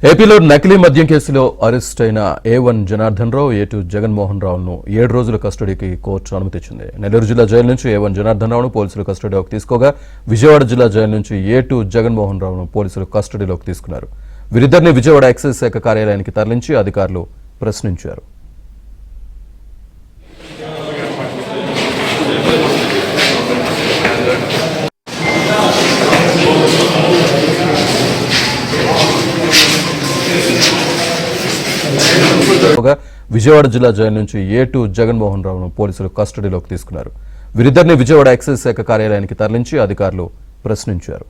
ఏపీలో నకిలీ మద్యం కేసులో అరెస్ట్ అయిన A1 జనార్దన్ రావు, A2 జగన్మోహన్ రావును 7 రోజుల కస్టడీకి కోర్టు అనుమతిచ్చింది. నెల్లూరు జిల్లా జైలు నుంచి A1 జనార్దన్ రావును పోలీసులు కస్టడీలోకి తీసుకోగా, విజయవాడ జిల్లా జైలు నుంచి A2 జగన్మోహన్ రావును పోలీసులు కస్టడీలోకి తీసుకున్నారు. వీరిద్దరిని విజయవాడ ఎక్సైజ్ శాఖ కార్యాలయానికి తరలించి అధికారులు ప్రశ్నించారు. విజయవాడ జిల్లా జైలు నుంచి A2 జగన్మోహన్ రావును పోలీసులు కస్టడీలోకి తీసుకున్నారు. వీరిద్దరిని విజయవాడ ఎక్సైజ్ శాఖ కార్యాలయానికి తరలించి అధికారులు ప్రశ్నించారు.